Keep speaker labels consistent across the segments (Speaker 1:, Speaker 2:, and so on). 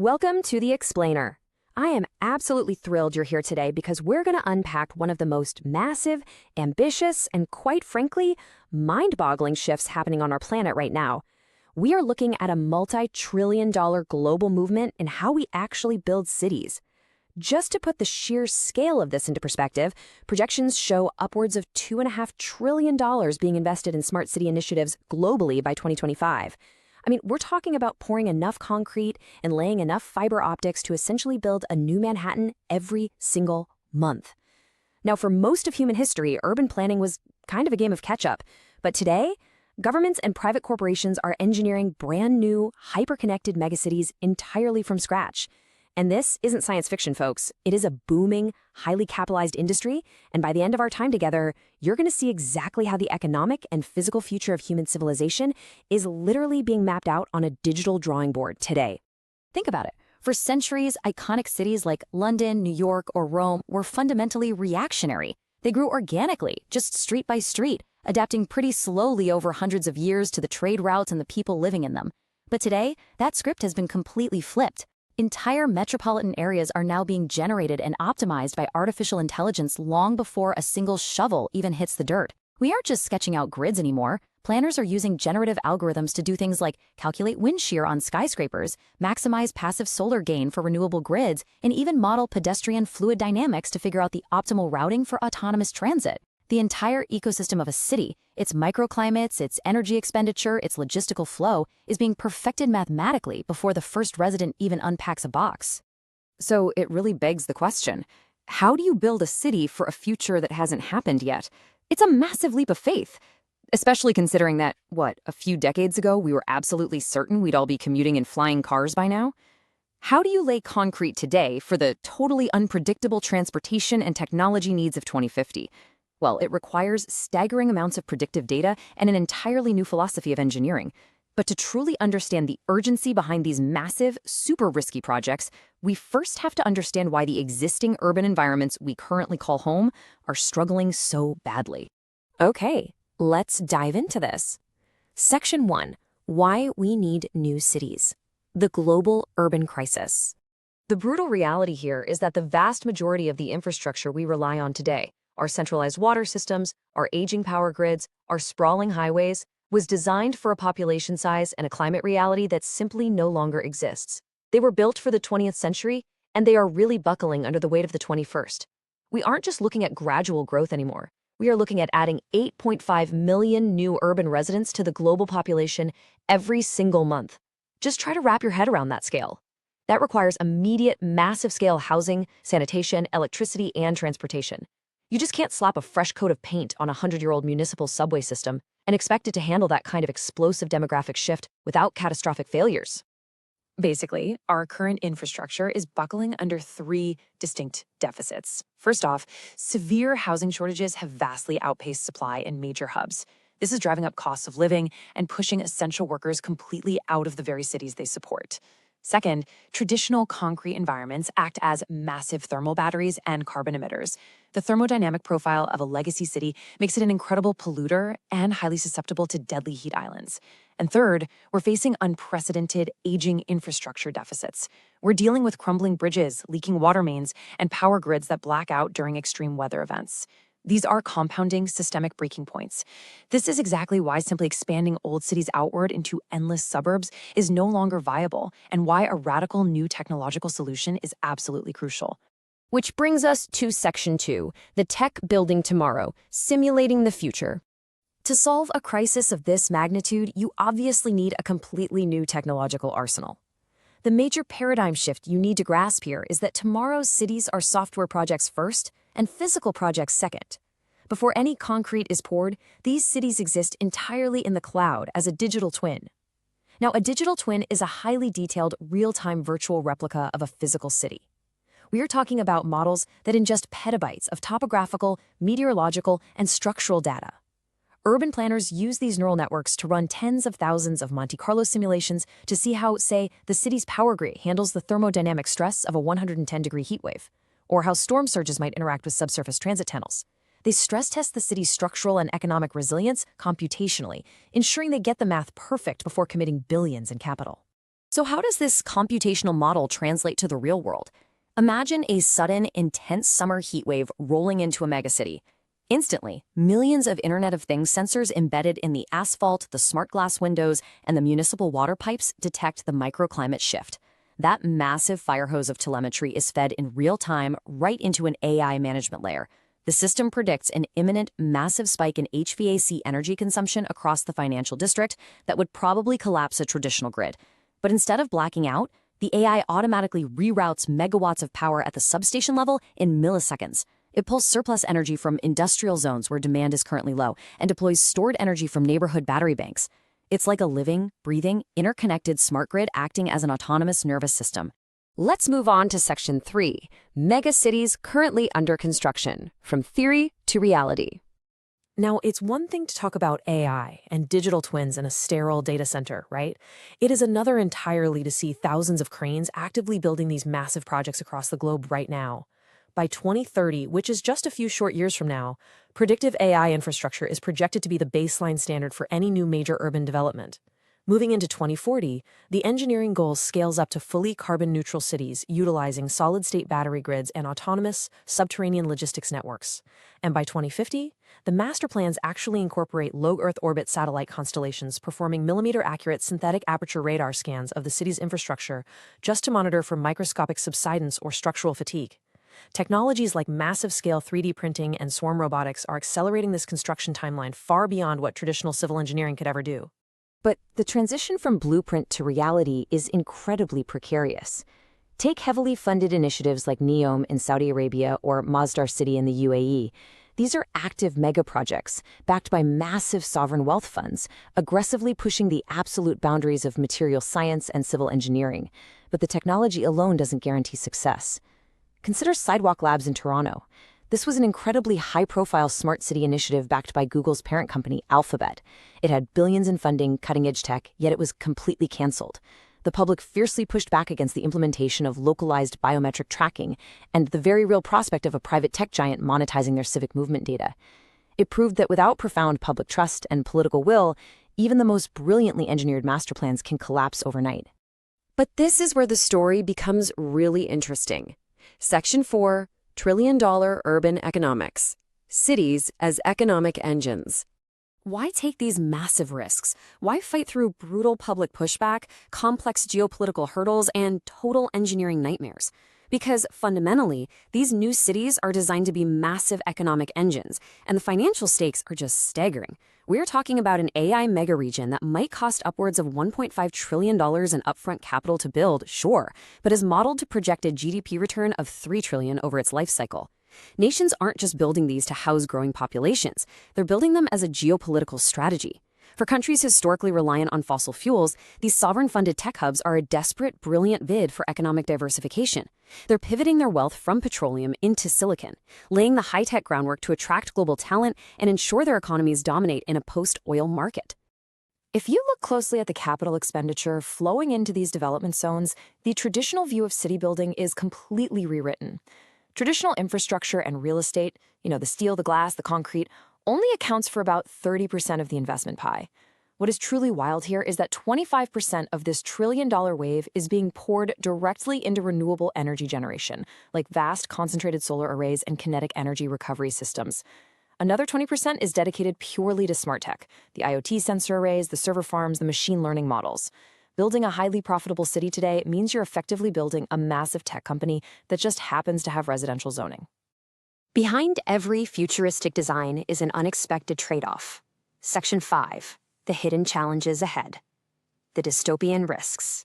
Speaker 1: Welcome to The Explainer. I am absolutely thrilled you're here today because we're going to unpack one of the most massive, ambitious, and quite frankly, mind-boggling shifts happening on our planet right now. We are looking at a multi-trillion-dollar global movement in how we actually build cities. Just to put the sheer scale of this into perspective, projections show upwards of $2.5 trillion being invested in smart city initiatives globally by 2025. We're talking about pouring enough concrete and laying enough fiber optics to essentially build a new Manhattan every single month. Now, for most of human history, urban planning was kind of a game of catch-up. But today, governments and private corporations are engineering brand new, hyper-connected megacities entirely from scratch. And this isn't science fiction, folks. It is a booming, highly capitalized industry, and by the end of our time together, you're going to see exactly how the economic and physical future of human civilization is literally being mapped out on a digital drawing board today. Think about it. For centuries, iconic cities like London, New York, or Rome were fundamentally reactionary. They grew organically, just street by street, adapting pretty slowly over hundreds of years to the trade routes and the people living in them. But today, that script has been completely flipped. Entire metropolitan areas are now being generated and optimized by artificial intelligence long before a single shovel even hits the dirt. We aren't just sketching out grids anymore. Planners are using generative algorithms to do things like calculate wind shear on skyscrapers, maximize passive solar gain for renewable grids, and even model pedestrian fluid dynamics to figure out the optimal routing for autonomous transit. The entire ecosystem of a city, its microclimates, its energy expenditure, its logistical flow, is being perfected mathematically before the first resident even unpacks a box. So it really begs the question, how do you build a city for a future that hasn't happened yet? It's a massive leap of faith, especially considering that, a few decades ago we were absolutely certain we'd all be commuting in flying cars by now? How do you lay concrete today for the totally unpredictable transportation and technology needs of 2050? Well, it requires staggering amounts of predictive data and an entirely new philosophy of engineering. But to truly understand the urgency behind these massive, super risky projects, we first have to understand why the existing urban environments we currently call home are struggling so badly. Okay, let's dive into this. Section 1. Why we need new cities. The global urban crisis. The brutal reality here is that the vast majority of the infrastructure we rely on today, our centralized water systems, our aging power grids, our sprawling highways, was designed for a population size and a climate reality that simply no longer exists. They were built for the 20th century, and they are really buckling under the weight of the 21st. We aren't just looking at gradual growth anymore. We are looking at adding 8.5 million new urban residents to the global population every single month. Just try to wrap your head around that scale. That requires immediate, massive-scale housing, sanitation, electricity, and transportation. You just can't slap a fresh coat of paint on a 100-year-old municipal subway system and expect it to handle that kind of explosive demographic shift without catastrophic failures.
Speaker 2: Basically, our current infrastructure is buckling under three distinct deficits. First off, severe housing shortages have vastly outpaced supply in major hubs. This is driving up costs of living and pushing essential workers completely out of the very cities they support. Second, traditional concrete environments act as massive thermal batteries and carbon emitters. The thermodynamic profile of a legacy city makes it an incredible polluter and highly susceptible to deadly heat islands. And third, we're facing unprecedented aging infrastructure deficits. We're dealing with crumbling bridges, leaking water mains, and power grids that black out during extreme weather events. These are compounding systemic breaking points. This is exactly why simply expanding old cities outward into endless suburbs is no longer viable, and why a radical new technological solution is absolutely crucial.
Speaker 1: Which brings us to Section 2, the tech building tomorrow, simulating the future. To solve a crisis of this magnitude, you obviously need a completely new technological arsenal. The major paradigm shift you need to grasp here is that tomorrow's cities are software projects first and physical projects second. Before any concrete is poured, these cities exist entirely in the cloud as a digital twin. Now, a digital twin is a highly detailed, real-time virtual replica of a physical city. We are talking about models that ingest petabytes of topographical, meteorological, and structural data. Urban planners use these neural networks to run tens of thousands of Monte Carlo simulations to see how, say, the city's power grid handles the thermodynamic stress of a 110-degree heat wave, or how storm surges might interact with subsurface transit tunnels. They stress test the city's structural and economic resilience computationally, ensuring they get the math perfect before committing billions in capital.
Speaker 3: So how does this computational model translate to the real world? Imagine a sudden, intense summer heat wave rolling into a megacity. Instantly, millions of Internet of Things sensors embedded in the asphalt, the smart glass windows, and the municipal water pipes detect the microclimate shift. That massive fire hose of telemetry is fed in real time right into an AI management layer. The system predicts an imminent, massive spike in HVAC energy consumption across the financial district that would probably collapse a traditional grid. But instead of blacking out, the AI automatically reroutes megawatts of power at the substation level in milliseconds. It pulls surplus energy from industrial zones where demand is currently low and deploys stored energy from neighborhood battery banks. It's like a living, breathing, interconnected smart grid acting as an autonomous nervous system.
Speaker 1: Let's move on to Section 3, Megacities Currently Under Construction, From Theory to Reality.
Speaker 2: Now, it's one thing to talk about AI and digital twins in a sterile data center, right? It is another entirely to see thousands of cranes actively building these massive projects across the globe right now. By 2030, which is just a few short years from now, predictive AI infrastructure is projected to be the baseline standard for any new major urban development. Moving into 2040, the engineering goal scales up to fully carbon-neutral cities utilizing solid-state battery grids and autonomous, subterranean logistics networks. And by 2050, the master plans actually incorporate low Earth orbit satellite constellations performing millimeter-accurate synthetic aperture radar scans of the city's infrastructure just to monitor for microscopic subsidence or structural fatigue. Technologies like massive-scale 3D printing and swarm robotics are accelerating this construction timeline far beyond what traditional civil engineering could ever do.
Speaker 1: But the transition from blueprint to reality is incredibly precarious. Take heavily funded initiatives like NEOM in Saudi Arabia or Masdar City in the UAE. These are active mega-projects backed by massive sovereign wealth funds, aggressively pushing the absolute boundaries of material science and civil engineering. But the technology alone doesn't guarantee success. Consider Sidewalk Labs in Toronto. This was an incredibly high-profile smart city initiative backed by Google's parent company, Alphabet. It had billions in funding, cutting-edge tech, yet it was completely canceled. The public fiercely pushed back against the implementation of localized biometric tracking and the very real prospect of a private tech giant monetizing their civic movement data. It proved that without profound public trust and political will, even the most brilliantly engineered master plans can collapse overnight. But this is where the story becomes really interesting. Section 4, Trillion-Dollar Urban Economics. Cities as Economic Engines. Why take these massive risks? Why fight through brutal public pushback, complex geopolitical hurdles, and total engineering nightmares? Because fundamentally, these new cities are designed to be massive economic engines, and the financial stakes are just staggering. We're talking about an AI megaregion that might cost upwards of $1.5 trillion in upfront capital to build, sure, but is modeled to project a GDP return of $3 trillion over its life cycle. Nations aren't just building these to house growing populations. They're building them as a geopolitical strategy. For countries historically reliant on fossil fuels, these sovereign-funded tech hubs are a desperate, brilliant bid for economic diversification. They're pivoting their wealth from petroleum into silicon, laying the high-tech groundwork to attract global talent and ensure their economies dominate in a post-oil market. If you look closely at the capital expenditure flowing into these development zones, the traditional view of city building is completely rewritten. Traditional infrastructure and real estate, the steel, the glass, the concrete, only accounts for about 30% of the investment pie. What is truly wild here is that 25% of this trillion-dollar wave is being poured directly into renewable energy generation, like vast concentrated solar arrays and kinetic energy recovery systems. Another 20% is dedicated purely to smart tech, the IoT sensor arrays, the server farms, the machine learning models. Building a highly profitable city today means you're effectively building a massive tech company that just happens to have residential zoning. Behind every futuristic design is an unexpected trade-off. Section 5, the hidden challenges ahead. The dystopian risks.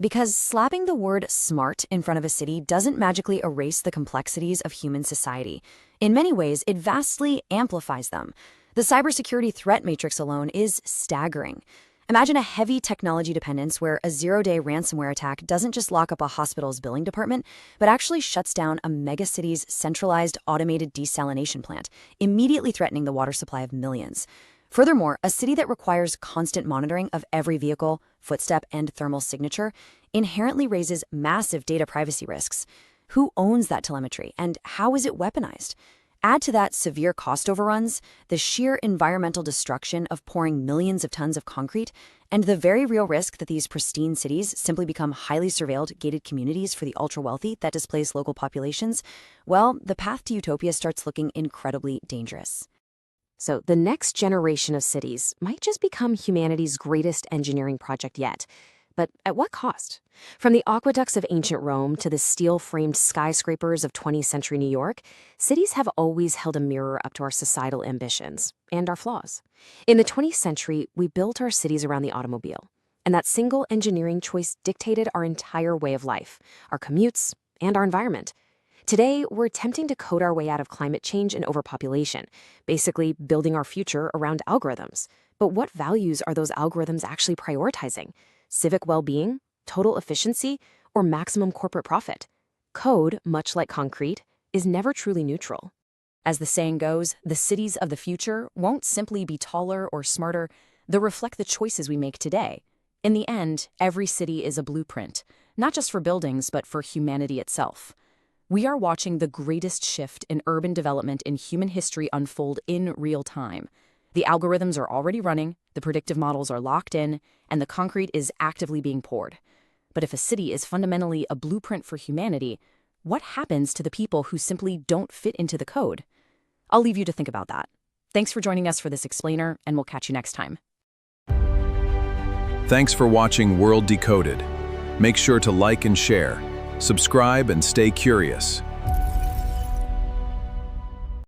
Speaker 1: Because slapping the word smart in front of a city doesn't magically erase the complexities of human society. In many ways, it vastly amplifies them. The cybersecurity threat matrix alone is staggering. Imagine a heavy technology dependence where a zero-day ransomware attack doesn't just lock up a hospital's billing department, but actually shuts down a megacity's centralized automated desalination plant, immediately threatening the water supply of millions. Furthermore, a city that requires constant monitoring of every vehicle, footstep, and thermal signature inherently raises massive data privacy risks. Who owns that telemetry, and how is it weaponized?
Speaker 3: Add to that severe cost overruns, the sheer environmental destruction of pouring millions of tons of concrete, and the very real risk that these pristine cities simply become highly surveilled, gated communities for the ultra-wealthy that displace local populations, well, the path to utopia starts looking incredibly dangerous.
Speaker 1: So the next generation of cities might just become humanity's greatest engineering project yet. But at what cost? From the aqueducts of ancient Rome to the steel-framed skyscrapers of 20th century New York, cities have always held a mirror up to our societal ambitions and our flaws. In the 20th century, we built our cities around the automobile, and that single engineering choice dictated our entire way of life, our commutes, and our environment. Today, we're attempting to code our way out of climate change and overpopulation, basically building our future around algorithms. But what values are those algorithms actually prioritizing? Civic well-being, total efficiency, or maximum corporate profit? Code, much like concrete, is never truly neutral.
Speaker 3: As the saying goes, the cities of the future won't simply be taller or smarter, they'll reflect the choices we make today. In the end, every city is a blueprint, not just for buildings, but for humanity itself. We are watching the greatest shift in urban development in human history unfold in real time. The algorithms are already running, the predictive models are locked in, and the concrete is actively being poured. But if a city is fundamentally a blueprint for humanity, what happens to the people who simply don't fit into the code? I'll leave you to think about that. Thanks for joining us for this explainer, and we'll catch you next time.
Speaker 4: Thanks for watching World Decoded. Make sure to like and share, subscribe, and stay curious.